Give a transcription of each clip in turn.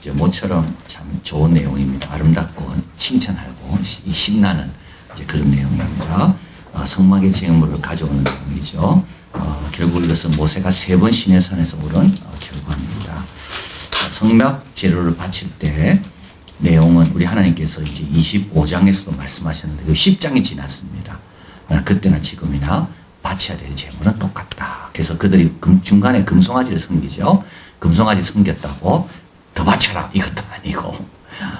이제 모처럼 참 좋은 내용입니다. 아름답고 칭찬하고 신나는 이제 그런 내용입니다. 성막의 제물을 가져오는 내용이죠. 결국 이것은 모세가 3번 시내산에서 오른 결과입니다. 성막 재료를 바칠 때 내용은 우리 하나님께서 이제 25장에서도 말씀하셨는데 그 10장이 지났습니다. 그때나 지금이나 바쳐야 될 제물은 똑같다. 그래서 그들이 중간에 금송아지를 섬기죠. 금송아지 섬겼다고 더 바쳐라 이것도 아니고,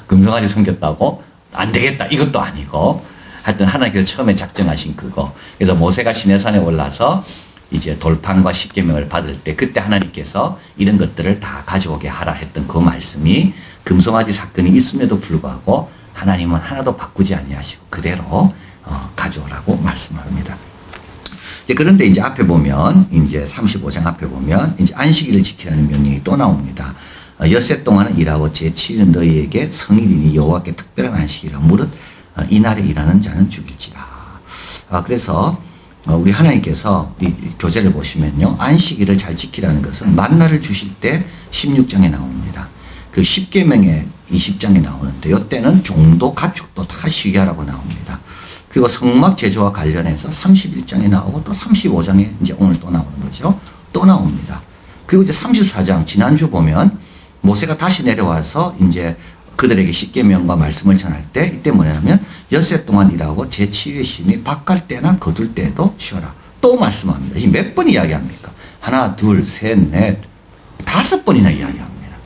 금송아지 섬겼다고 안 되겠다 이것도 아니고, 하여튼 하나님께서 처음에 작정하신 그거. 그래서 모세가 시내산에 올라서 이제 돌판과 십계명을 받을 때 그때 하나님께서 이런 것들을 다 가져오게 하라 했던 그 말씀이 금송아지 사건이 있음에도 불구하고 하나님은 하나도 바꾸지 아니하시고 그대로 가져오라고 말씀합니다. 그런데 이제 앞에 보면, 이제 35장 앞에 보면, 이제 안식일을 지키라는 명령이 또 나옵니다. 엿새 동안은 일하고 제7일은 너희에게 성일이니 여호와께 특별한 안식이라. 무릇 이날에 일하는 자는 죽일지라. 그래서 우리 하나님께서 이 교재를 보시면요, 안식일을 잘 지키라는 것은 만나를 주실 때 16장에 나옵니다. 그 10계명에 20장에 나오는데, 이때는 종도 가축도 다 쉬게 하라고 나옵니다. 그리고 성막 제조와 관련해서 31장에 나오고 또 35장에 이제 오늘 또 나오는 거죠. 또 나옵니다. 그리고 이제 34장, 지난주 보면 모세가 다시 내려와서 이제 그들에게 십계명과 말씀을 전할 때, 이때 뭐냐면 엿새 동안 일하고 제7일에 쉬니 밭갈 때나 거둘 때에도 쉬어라. 또 말씀합니다. 이 몇 번 이야기합니까? 하나, 둘, 셋, 넷, 5번이나 이야기합니다.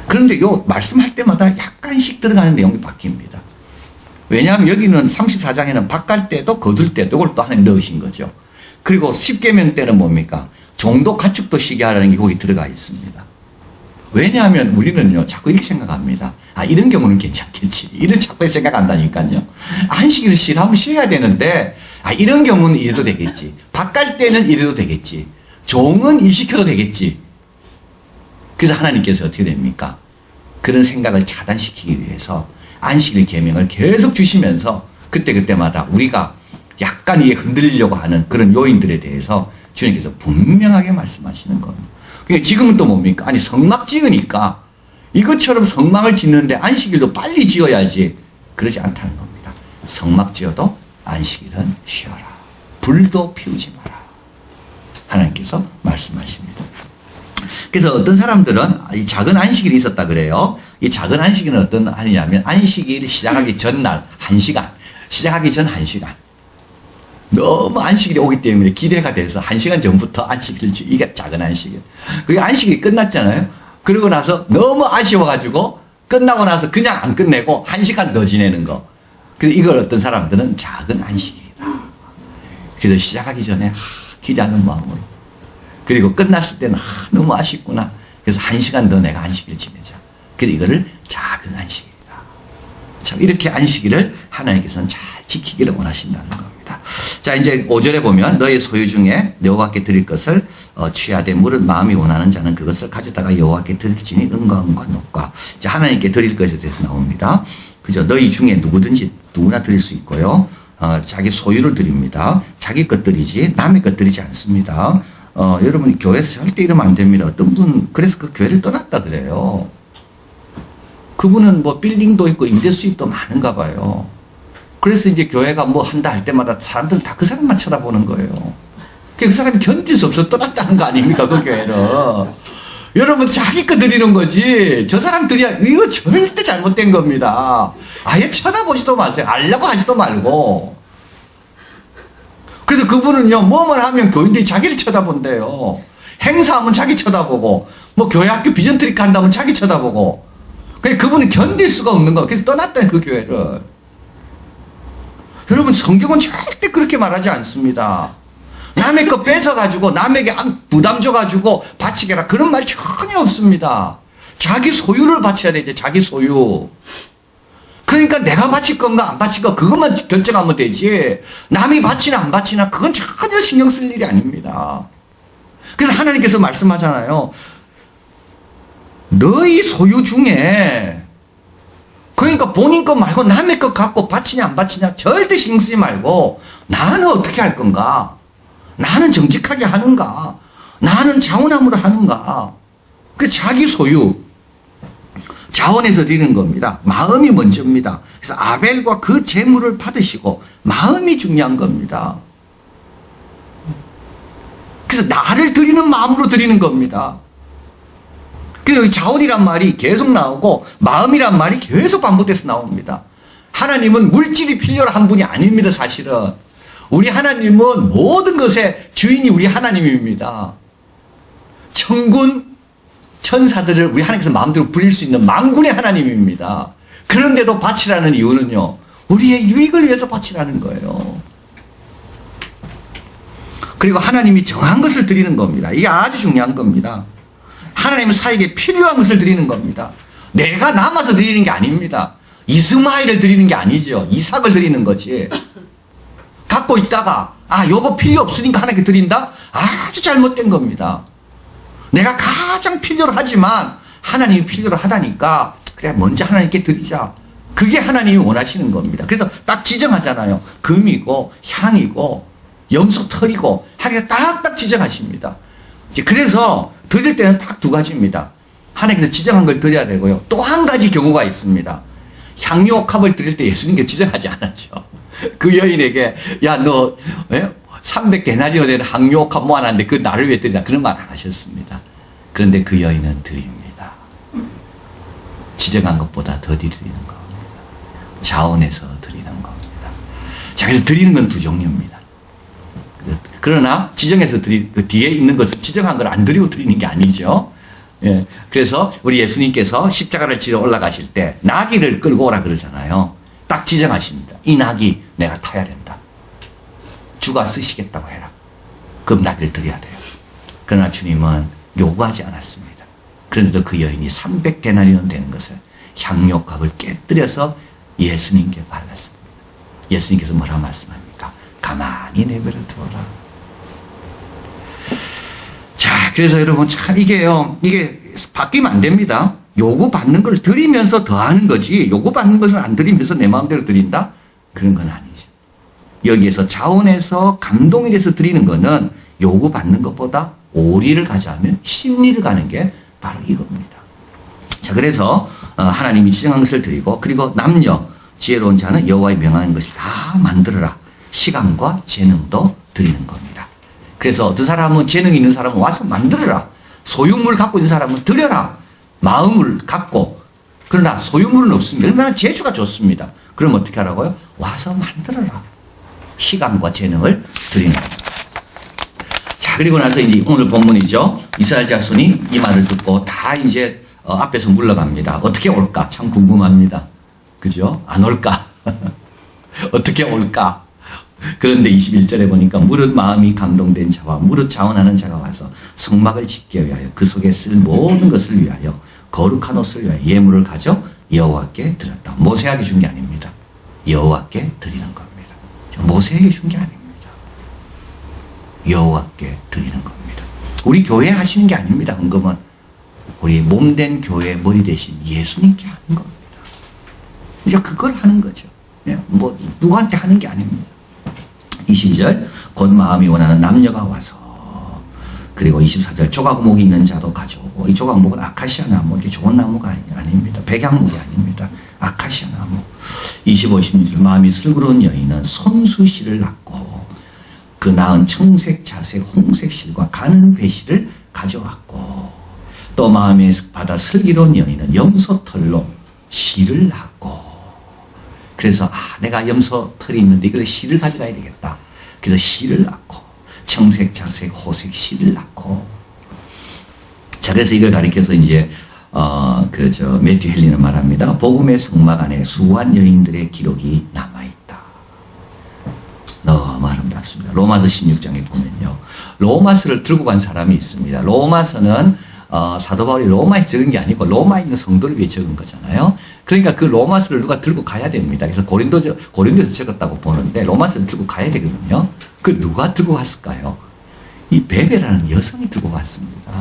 그런데 요 말씀할 때마다 약간씩 들어가는 내용이 바뀝니다. 왜냐하면 여기는 34장에는 밭갈 때도 거둘 때도 이걸 또 하나님 넣으신 거죠. 그리고 십계명 때는 뭡니까? 종도 가축도 쉬게 하라는 게 거기 들어가 있습니다. 왜냐하면 우리는요, 자꾸 이렇게 생각합니다. 이런 경우는 괜찮겠지. 이런 자꾸 생각한다니까요. 안식일을 쉬라면 쉬어야 되는데, 이런 경우는 이래도 되겠지. 밭갈 때는 이래도 되겠지. 종은 일 시켜도 되겠지. 그래서 하나님께서 어떻게 됩니까? 그런 생각을 차단시키기 위해서 안식일 계명을 계속 주시면서 그때그때마다 우리가 약간 이게 흔들리려고 하는 그런 요인들에 대해서 주님께서 분명하게 말씀하시는 겁니다. 그러니까 지금은 또 뭡니까? 아니, 성막 지으니까 이것처럼 성막을 짓는데 안식일도 빨리 지어야지. 그러지 않다는 겁니다. 성막 지어도 안식일은 쉬어라. 불도 피우지 마라. 하나님께서 말씀하십니다. 그래서 어떤 사람들은 이 작은 안식일이 있었다 그래요. 이 작은 안식일은 어떤 아니냐면 안식일 시작하기 전날 1시간, 시작하기 전 1시간. 너무 안식일이 오기 때문에 기대가 돼서 1시간 전부터 안식일을 이게 작은 안식일. 그게 안식일이 끝났잖아요. 그러고 나서 너무 아쉬워가지고 끝나고 나서 그냥 안 끝내고 1시간 더 지내는 거. 그래서 이걸 어떤 사람들은 작은 안식일이다. 그래서 시작하기 전에 기대하는 마음으로. 그리고 끝났을 때는 너무 아쉽구나. 그래서 1시간 더 내가 안식일을 지내자. 그래서 이거를 작은 안식일이다. 참 이렇게 안식일을 하나님께서는 잘 지키기를 원하신다는 겁니다. 자, 이제 5절에 보면 너의 소유 중에 여호와께 드릴 것을 취하되 무릇 마음이 원하는 자는 그것을 가져다가 여호와께 드릴지니 은과 녹과. 이제 하나님께 드릴 것에 대해서 나옵니다. 그죠? 너희 중에 누구든지 누구나 드릴 수 있고요. 자기 소유를 드립니다. 자기 것들이지 남의 것들이지 않습니다. 여러분 교회에서 절대 이러면 안 됩니다. 어떤 분 그래서 그 교회를 떠났다 그래요. 그분은 뭐 빌딩도 있고 임대 수입도 많은가 봐요. 그래서 이제 교회가 뭐 한다 할 때마다 사람들은 다 그 사람만 쳐다보는 거예요. 그 사람이 견딜 수 없어 떠났다는 거 아닙니까, 그 교회는. 여러분 자기 거 드리는 거지. 저 사람 드려야 이거 절대 잘못된 겁니다. 아예 쳐다보지도 마세요. 알려고 하지도 말고. 그래서 그분은요, 뭐만 하면 교인들이 자기를 쳐다본대요. 행사하면 자기 쳐다보고, 뭐 교회 학교 비전트리크 한다면 자기 쳐다보고. 그분은 견딜 수가 없는 거. 그래서 떠났다는 그 교회를. 여러분, 성경은 절대 그렇게 말하지 않습니다. 남의 거 뺏어가지고, 남에게 부담 줘가지고 바치게 해라. 그런 말 전혀 없습니다. 자기 소유를 바쳐야 되지, 자기 소유. 그러니까 내가 바칠 건가 안 바칠 건가 그것만 결정하면 되지, 남이 바치나 안 바치나 그건 전혀 신경 쓸 일이 아닙니다. 그래서 하나님께서 말씀하잖아요. 너희 소유 중에, 그러니까 본인 것 말고 남의 것 갖고 바치냐 안 바치냐 절대 신경 쓰지 말고, 나는 어떻게 할 건가, 나는 정직하게 하는가, 나는 자원함으로 하는가, 그 자기 소유. 자원에서 드리는 겁니다. 마음이 먼저입니다. 그래서 아벨과 그 제물을 받으시고 마음이 중요한 겁니다. 그래서 나를 드리는 마음으로 드리는 겁니다. 그래서 자원이란 말이 계속 나오고 마음이란 말이 계속 반복돼서 나옵니다. 하나님은 물질이 필요로 한 분이 아닙니다. 사실은 우리 하나님은 모든 것의 주인이 우리 하나님입니다. 천군 천사들을 우리 하나님께서 마음대로 부릴 수 있는 만군의 하나님입니다. 그런데도 바치라는 이유는요, 우리의 유익을 위해서 바치라는 거예요. 그리고 하나님이 정한 것을 드리는 겁니다. 이게 아주 중요한 겁니다. 하나님은 사에게 필요한 것을 드리는 겁니다. 내가 남아서 드리는 게 아닙니다. 이스마엘을 드리는 게 아니죠. 이삭을 드리는 거지. 갖고 있다가 요거 필요 없으니까 하나님께 드린다? 아주 잘못된 겁니다. 내가 가장 필요로 하지만 하나님이 필요로 하다니까 그래 먼저 하나님께 드리자. 그게 하나님이 원하시는 겁니다. 그래서 딱 지정하잖아요. 금이고 향이고 염소 털이고 하나님께서 딱딱 지정하십니다. 그래서 드릴 때는 딱 두 가지입니다. 하나님께서 지정한 걸 드려야 되고요. 또 한 가지 경우가 있습니다. 향유옥합을 드릴 때 예수님께 지정하지 않았죠. 그 여인에게 너 300데나리온 되는 향유옥합 모아놨는데 그 나를 위해 드리라 그런 말 안 하셨습니다. 그런데 그 여인은 드립니다. 지정한 것보다 더 드리는 겁니다. 자원에서 드리는 겁니다. 자, 그래서 드리는 건 두 종류입니다. 그러나 지정해서 그 뒤에 있는 것을 지정한 걸 안 드리고 드리는 게 아니죠. 예. 그래서 우리 예수님께서 십자가를 지러 올라가실 때 나귀를 끌고 오라 그러잖아요. 딱 지정하십니다. 이 나귀 내가 타야 된다. 주가 쓰시겠다고 해라. 그럼 나귀를 드려야 돼요. 그러나 주님은 요구하지 않았습니다. 그런데도 그 여인이 300데나리온 되는 것을 향유옥합을 깨뜨려서 예수님께 발랐습니다. 예수님께서 뭐라고 말씀합니까? 가만히 내버려 두어라. 자, 그래서 여러분 참 이게 바뀌면 안 됩니다. 요구받는 걸 드리면서 더하는 거지, 요구받는 것을 안 드리면서 내 마음대로 드린다? 그런 건 아니죠. 여기에서 자원에서 감동이 돼서 드리는 거는 요구받는 것보다 오리를 가져가면 심리를 가는 게 바로 이겁니다. 자, 그래서 하나님이 지정한 것을 드리고, 그리고 남녀 지혜로운 자는 여호와의 명하는 것을 다 만들어라. 시간과 재능도 드리는 겁니다. 그래서 어떤 사람은 재능 있는 사람은 와서 만들어라. 소유물 갖고 있는 사람은 드려라. 마음을 갖고. 그러나 소유물은 없습니다. 근데 나는 재주가 좋습니다. 그럼 어떻게 하라고요? 와서 만들어라. 시간과 재능을 드리는 겁니다. 자, 그리고 나서 이제 오늘 본문이죠. 이스라엘 자손이 이 말을 듣고 다 이제 앞에서 물러갑니다. 어떻게 올까? 참 궁금합니다. 그죠? 안 올까? 어떻게 올까? 그런데 21절에 보니까 무릇 마음이 감동된 자와 무릇 자원하는 자가 와서 성막을 짓기 위하여 그 속에 쓸 모든 것을 위하여 거룩한 옷을 위하여 예물을 가져 여호와께 드렸다. 모세에게 준 게 아닙니다. 여호와께 드리는 겁니다. 모세에게 준 게 아닙니다. 여호와께 드리는 겁니다. 우리 교회에 하시는 게 아닙니다. 헌금은 우리 몸된 교회의 머리 대신 예수님께 하는 겁니다. 이제 그걸 하는 거죠. 뭐 누구한테 하는 게 아닙니다. 22절 곧 마음이 원하는 남녀가 와서, 그리고 24절 조각목이 있는 자도 가져오고, 이 조각목은 아카시아 나무, 이게 좋은 나무가 아닙니다. 백양목이 아닙니다. 아카시아 나무. 25, 26절 마음이 슬그러운 여인은 손수실을 낳고 그 낳은 청색, 자색, 홍색 실과 가는 배실을 가져왔고, 또 마음에 받아 슬기로운 여인은 염소털로 실을 낳고, 그래서 내가 염소털이 있는데 이걸 실을 가져가야 되겠다. 그래서 실을 낳고 청색, 자색, 호색 실을 낳고. 자, 그래서 이걸 가리켜서 이제 매튜 헨리는 말합니다. 복음의 성막 안에 수한 여인들의 기록이 남아있다. 너무 아름답습니다. 로마서 16장에 보면요, 로마서를 들고 간 사람이 있습니다. 로마서는 사도 바울이 로마에 적은 게 아니고 로마에 있는 성도를 위해 적은 거잖아요. 그러니까 그 로마서를 누가 들고 가야 됩니다. 그래서 고린도에서 적었다고 보는데 로마서를 들고 가야 되거든요. 그 누가 들고 갔을까요? 이 베베라는 여성이 들고 갔습니다.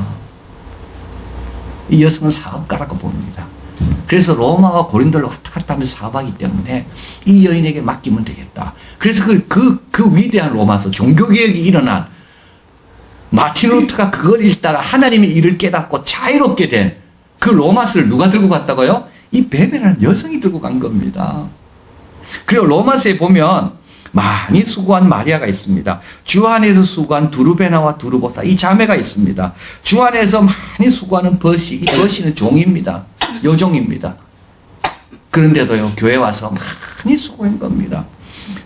이 여성은 사업가라고 봅니다. 그래서 로마와 고린도를 왔다 갔다 하면서 사업하기 때문에 이 여인에게 맡기면 되겠다. 그래서 그 위대한 로마서, 종교개혁이 일어난 마틴 루터가 그걸 읽다가 하나님의 일을 깨닫고 자유롭게 된 그 로마스를 누가 들고 갔다고요? 이 베베라는 여성이 들고 간 겁니다. 그리고 로마서에 보면 많이 수고한 마리아가 있습니다. 주 안에서 수고한 두루베나와 두루보사, 이 자매가 있습니다. 주 안에서 많이 수고하는 버시, 이 버시는 종입니다. 여종입니다. 그런데도요, 교회 와서 많이 수고한 겁니다.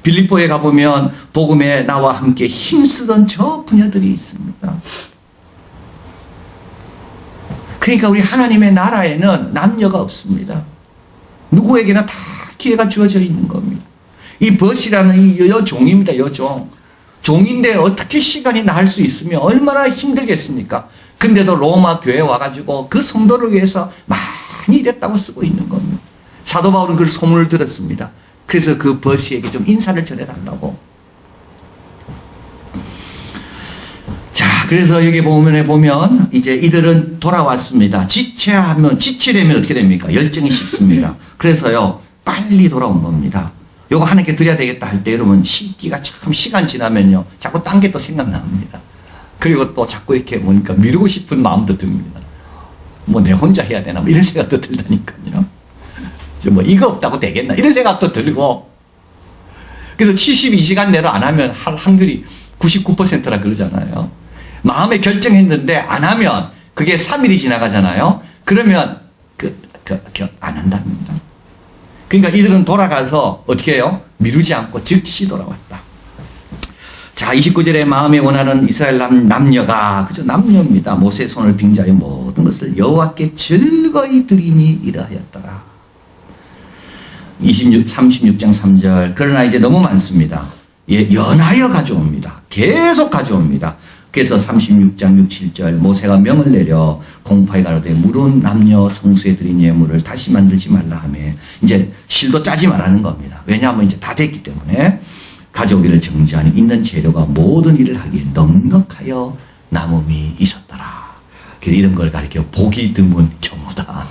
빌립보에 가보면 복음에 나와 함께 힘쓰던 저 부녀들이 있습니다. 그러니까 우리 하나님의 나라에는 남녀가 없습니다. 누구에게나 다 기회가 주어져 있는 겁니다. 이 벗이라는 이 여종입니다. 여종. 종인데 어떻게 시간이 날 수 있으면 얼마나 힘들겠습니까? 근데도 로마 교회에 와가지고 그 성도를 위해서 많이 일했다고 쓰고 있는 겁니다. 사도 바울은 그 소문을 들었습니다. 그래서 그 벗이에게 좀 인사를 전해달라고. 자, 그래서 여기 보면 이제 이들은 돌아왔습니다. 지체되면 어떻게 됩니까? 열정이 식습니다. 그래서요, 빨리 돌아온 겁니다. 요거 하나님께 드려야 되겠다 할 때 여러분 시기가 참 시간 지나면요 자꾸 딴 게 또 생각납니다. 그리고 또 자꾸 이렇게 보니까 미루고 싶은 마음도 듭니다. 뭐 내 혼자 해야 되나 뭐 이런 생각도 들다니까요. 뭐 이거 없다고 되겠나 이런 생각도 들고. 그래서 72시간 내로 안 하면 할 확률이 99%라 그러잖아요. 마음에 결정했는데 안 하면 그게 3일이 지나가잖아요. 그러면 안 한답니다. 그러니까 이들은 돌아가서 어떻게 해요? 미루지 않고 즉시 돌아왔다. 자, 29절에 마음에 원하는 이스라엘 남녀가, 그죠? 남녀입니다. 모세의 손을 빙자하여 모든 것을 여호와께 즐거이 드리니 이러하였더라. 36장 3절. 그러나 이제 너무 많습니다. 예, 연하여 가져옵니다. 계속 가져옵니다. 그래서 36장 6, 7절 모세가 명을 내려 공파에 가로되 물은 남녀 성수에 드린 예물을 다시 만들지 말라 하며 이제 실도 짜지 말라는 겁니다. 왜냐하면 이제 다 됐기 때문에 가져오기를 정지하니 있는 재료가 모든 일을 하기에 넉넉하여 남음이 있었더라. 그래서 이런 걸 가리켜 복이 드문 경우다.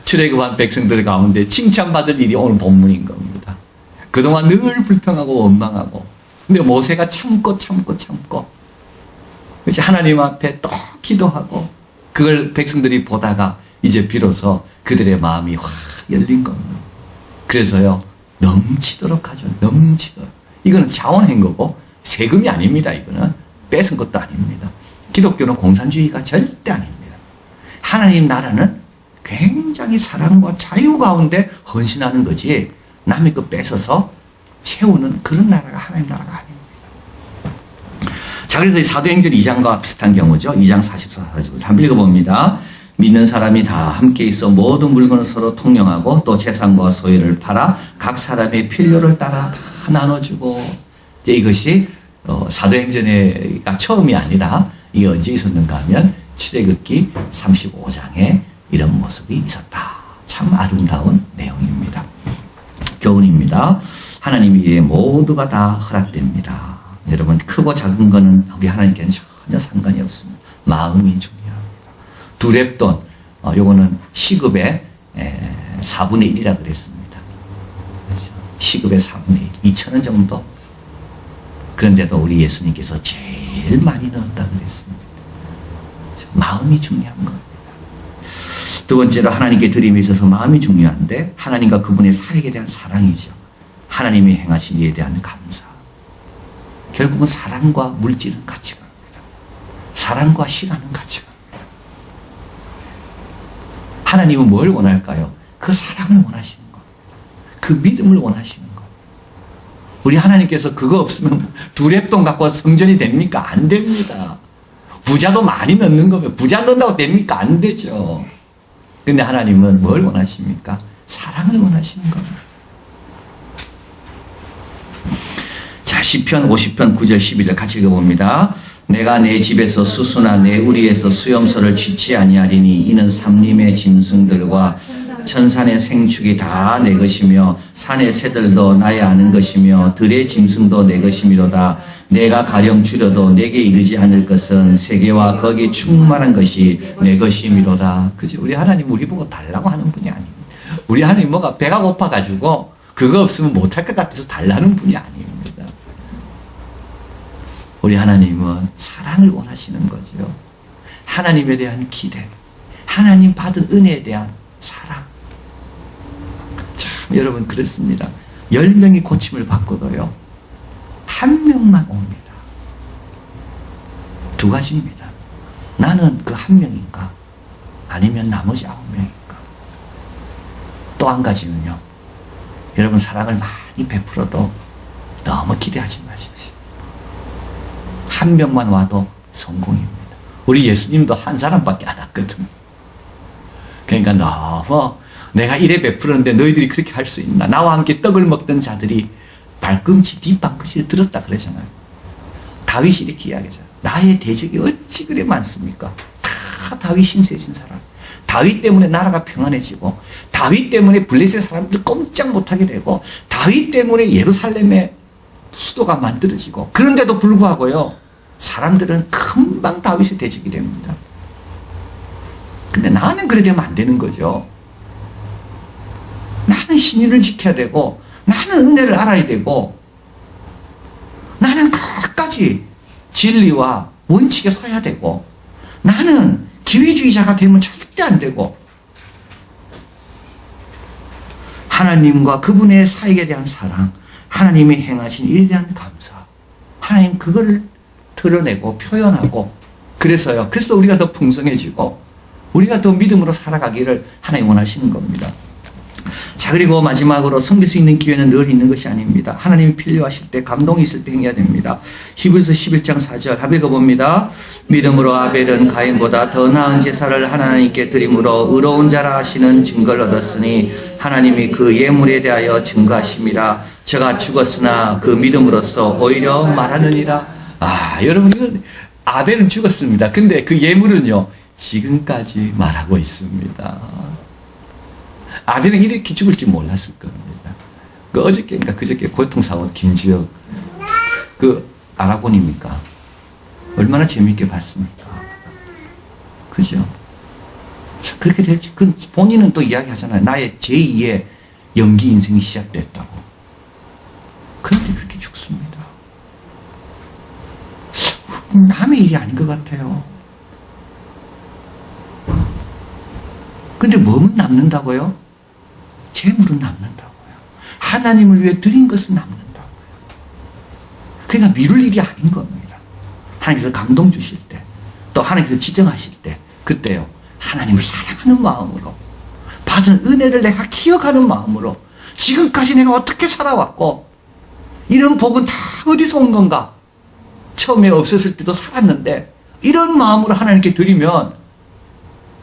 출애굽한 백성들 가운데 칭찬받을 일이 오늘 본문인 겁니다. 그동안 늘 불평하고 원망하고 근데 모세가 참고 그래서 하나님 앞에 또 기도하고 그걸 백성들이 보다가 이제 비로소 그들의 마음이 확 열린 겁니다. 그래서요 넘치도록 하죠. 넘치도록. 이거는 자원한 거고 세금이 아닙니다. 이거는 뺏은 것도 아닙니다. 기독교는 공산주의가 절대 아닙니다. 하나님 나라는 굉장히 사랑과 자유 가운데 헌신하는 거지 남의 거 뺏어서 채우는 그런 나라가 하나님 나라가 아닙니다. 자, 그래서 이 사도행전 2장과 비슷한 경우죠. 2장 44, 45. 한번 읽어봅니다. 믿는 사람이 다 함께 있어 모든 물건을 서로 통용하고 또 재산과 소유를 팔아 각 사람의 필요를 따라 다 나눠주고 이제 이것이 사도행전가 처음이 아니라 이게 언제 있었는가 하면 출애굽기 35장에 이런 모습이 있었다. 참 아름다운 내용입니다. 교훈입니다. 하나님 위에 모두가 다 허락됩니다. 여러분 크고 작은 거는 우리 하나님께는 전혀 상관이 없습니다. 마음이 중요합니다. 두렙돈 요거는 시급의 4분의 1이라 그랬습니다. 시급의 4분의 1 2,000원 정도. 그런데도 우리 예수님께서 제일 많이 넣었다 그랬습니다. 마음이 중요한 겁니다. 두 번째로 하나님께 드림에 있어서 마음이 중요한데 하나님과 그분의 사역에 대한 사랑이죠. 하나님이 행하신 일에 대한 감사. 결국은 사랑과 물질은 같이 갑니다. 사랑과 시간은 같이 갑니다. 하나님은 뭘 원할까요? 그 사랑을 원하시는 겁니다. 그 믿음을 원하시는 겁니다. 우리 하나님께서 그거 없으면 두렙돈 갖고 성전이 됩니까? 안 됩니다. 부자도 많이 넣는 거면 부자 넣는다고 됩니까? 안 되죠. 근데 하나님은 뭘 원하십니까? 사랑을 원하시는 겁니다. 자, 시편 50편 9절 12절 같이 읽어봅니다. 내가 내 집에서 수수나 내 우리에서 수염소를 취치 아니하리니 이는 삼림의 짐승들과 천산의 생축이 다 내 것이며 산의 새들도 나의 아는 것이며 들의 짐승도 내 것이미로다. 내가 가령 줄여도 내게 이르지 않을 것은 세계와 거기 충만한 것이 내 것이미로다. 그죠? 우리 하나님 우리 보고 달라고 하는 분이 아닙니다. 우리 하나님 뭐가 배가 고파가지고 그거 없으면 못할 것 같아서 달라는 분이 아닙니다. 우리 하나님은 사랑을 원하시는 거죠. 하나님에 대한 기대, 하나님 받은 은혜에 대한 사랑. 참 여러분 그렇습니다. 10명이 고침을 받고도요, 한 명만 옵니다. 두 가지입니다. 나는 그 한 명인가? 아니면 나머지 9명인가? 또 한 가지는요, 여러분 사랑을 많이 베풀어도 너무 기대하지 마십시오. 한 명만 와도 성공입니다. 우리 예수님도 한 사람밖에 안 왔거든요. 그러니까 너무 내가 이래 베푸는데 너희들이 그렇게 할 수 있나? 나와 함께 떡을 먹던 자들이 발꿈치 뒷방긋이 들었다 그러잖아요. 다윗이 이렇게 이야기하잖아요. 나의 대적이 어찌 그래 많습니까? 다 다윗 신세진 사람. 다윗 때문에 나라가 평안해지고, 다윗 때문에 블레셋 사람들 꼼짝 못하게 되고, 다윗 때문에 예루살렘의 수도가 만들어지고, 그런데도 불구하고요, 사람들은 금방 다윗의 대적이 됩니다. 근데 나는 그래 되면 안 되는 거죠. 나는 신의를 지켜야 되고, 나는 은혜를 알아야 되고, 나는 끝까지 진리와 원칙에 서야 되고, 나는 기회주의자가 되면 절대 안 되고, 하나님과 그분의 사역에 대한 사랑, 하나님이 행하신 일에 대한 감사, 하나님 그거를 드러내고 표현하고, 그래서 우리가 더 풍성해지고 우리가 더 믿음으로 살아가기를 하나님 원하시는 겁니다. 자, 그리고 마지막으로 섬길 수 있는 기회는 늘 있는 것이 아닙니다. 하나님이 필요하실 때, 감동이 있을 때 행해야 됩니다. 히브리서 11장 4절 한번 읽어봅니다. 믿음으로 아벨은 가인보다 더 나은 제사를 하나님께 드림으로 의로운 자라 하시는 증거를 얻었으니 하나님이 그 예물에 대하여 증거하심이라. 저가 죽었으나 그 믿음으로써 오히려 말하느니라. 여러분, 이건 아벨은 죽었습니다. 근데 그 예물은요, 지금까지 말하고 있습니다. 아벨은 이렇게 죽을지 몰랐을 겁니다. 어저께인가 그저께 고통사원 김지혁, 아라곤입니까? 얼마나 재밌게 봤습니까? 그죠? 그렇게 될지, 본인은 또 이야기하잖아요. 나의 제2의 연기 인생이 시작됐다고. 그런데 그렇게 죽습니다. 남의 일이 아닌 것 같아요. 근데 뭐는 남는다고요? 재물은 남는다고요. 하나님을 위해 드린 것은 남는다고요. 그러니까 미룰 일이 아닌 겁니다. 하나님께서 감동 주실 때, 또 하나님께서 지정하실 때, 그때요, 하나님을 사랑하는 마음으로, 받은 은혜를 내가 기억하는 마음으로, 지금까지 내가 어떻게 살아왔고, 이런 복은 다 어디서 온 건가? 처음에 없었을 때도 살았는데, 이런 마음으로 하나님께 드리면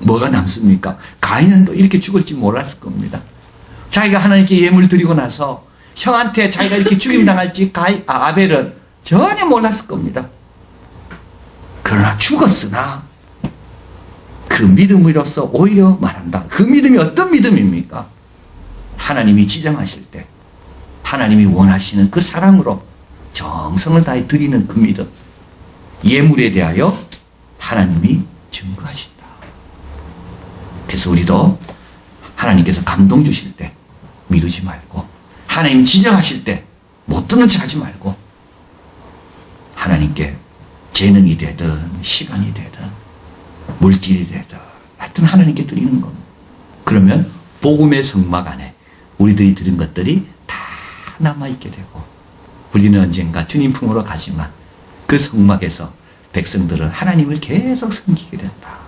뭐가 남습니까? 가인은 또 이렇게 죽을지 몰랐을 겁니다. 자기가 하나님께 예물 드리고 나서 형한테 자기가 이렇게 죽임당할지 아벨은 전혀 몰랐을 겁니다. 그러나 죽었으나 그 믿음으로써 오히려 말한다. 그 믿음이 어떤 믿음입니까? 하나님이 지정하실 때, 하나님이 원하시는 그 사랑으로 정성을 다해 드리는 그 믿음, 예물에 대하여 하나님이 증거하신다. 그래서 우리도 하나님께서 감동 주실 때 미루지 말고, 하나님 지정하실 때 못 듣는 척 하지 말고, 하나님께 재능이 되든 시간이 되든 물질이 되든 하여튼 하나님께 드리는 겁니다. 그러면 복음의 성막 안에 우리들이 드린 것들이 다 남아있게 되고, 우리는 언젠가 주님 품으로 가지만 그 성막에서 백성들은 하나님을 계속 섬기게 된다.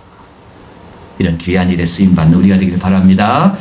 이런 귀한 일에 쓰임받는 우리가 되기를 바랍니다.